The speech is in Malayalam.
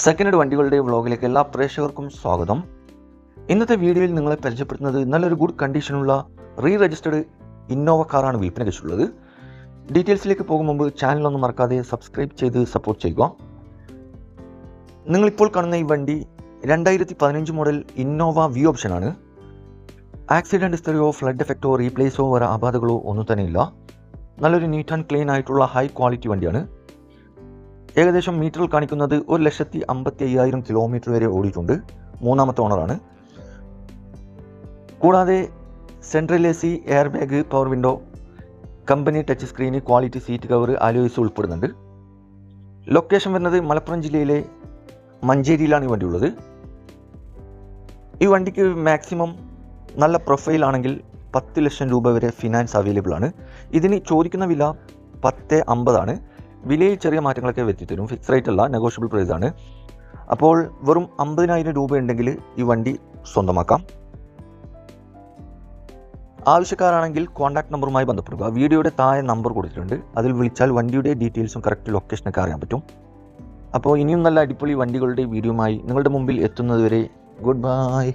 സെക്കൻഡ് ഹാൻഡ് വണ്ടികളുടെ വ്ളോഗിലേക്ക് എല്ലാ പ്രേക്ഷകർക്കും സ്വാഗതം. ഇന്നത്തെ വീഡിയോയിൽ നിങ്ങളെ പരിചയപ്പെടുത്തുന്നത് നല്ലൊരു ഗുഡ് കണ്ടീഷനുള്ള രജിസ്റ്റേർഡ് ഇന്നോവ കാറാണ് വിൽപ്പനയ്ക്കുള്ളത്. ഡീറ്റെയിൽസിലേക്ക് പോകും മുമ്പ് ചാനലൊന്നും മറക്കാതെ സബ്സ്ക്രൈബ് ചെയ്ത് സപ്പോർട്ട് ചെയ്യുക. നിങ്ങളിപ്പോൾ കാണുന്ന ഈ വണ്ടി 2015 മോഡൽ ഇന്നോവ വി ഓപ്ഷനാണ്. ആക്സിഡൻറ്റ് ഹിസ്റ്ററിയോ ഫ്ലഡ് എഫക്റ്റോ റീപ്ലേസോ വരെ അപാധകളോ ഒന്നും തന്നെ ഇല്ല. നല്ലൊരു നീറ്റ് ആൻഡ് ക്ലീൻ ആയിട്ടുള്ള ഹൈ ക്വാളിറ്റി വണ്ടിയാണ്. ഏകദേശം മീറ്ററിൽ കാണിക്കുന്നത് 1,55,000 കിലോമീറ്റർ വരെ ഓടിയിട്ടുണ്ട്. മൂന്നാമത്തെ ഓണറാണ്. കൂടാതെ central AC, air bag, power window, company touch screen, quality seat cover, alloys ഉൾപ്പെടുന്നുണ്ട്. ലൊക്കേഷൻ വരുന്നത് മലപ്പുറം ജില്ലയിലെ മഞ്ചേരിയിലാണ് ഈ വണ്ടി ഉള്ളത്. ഈ വണ്ടിക്ക് മാക്സിമം നല്ല പ്രൊഫൈലാണെങ്കിൽ 10 ലക്ഷം രൂപ വരെ ഫിനാൻസ് അവൈലബിൾ ആണ്. ഇതിന് ചോദിക്കുന്ന വില 10,50 ആണ്. വിലയിൽ ചെറിയ മാറ്റങ്ങളൊക്കെ വരുത്തിത്തരും. ഫിക്സ് റേറ്റ് അല്ല, നെഗോഷ്യബിൾ പ്രൈസ് ആണ്. അപ്പോൾ വെറും 50,000 രൂപ ഉണ്ടെങ്കിൽ ഈ വണ്ടി സ്വന്തമാക്കാം. ആവശ്യക്കാരാണെങ്കിൽ കോൺടാക്ട് നമ്പറുമായി ബന്ധപ്പെടുക. വീഡിയോയുടെ താഴെ നമ്പർ കൊടുത്തിട്ടുണ്ട്. അതിൽ വിളിച്ചാൽ വണ്ടിയുടെ ഡീറ്റെയിൽസും കറക്റ്റ് ലൊക്കേഷനൊക്കെ അറിയാൻ പറ്റും. അപ്പോൾ ഇനിയും നല്ല അടിപൊളി വണ്ടികളുടെ വീഡിയോയുമായി നിങ്ങളുടെ മുമ്പിൽ എത്തുന്നതുവരെ ഗുഡ് ബൈ.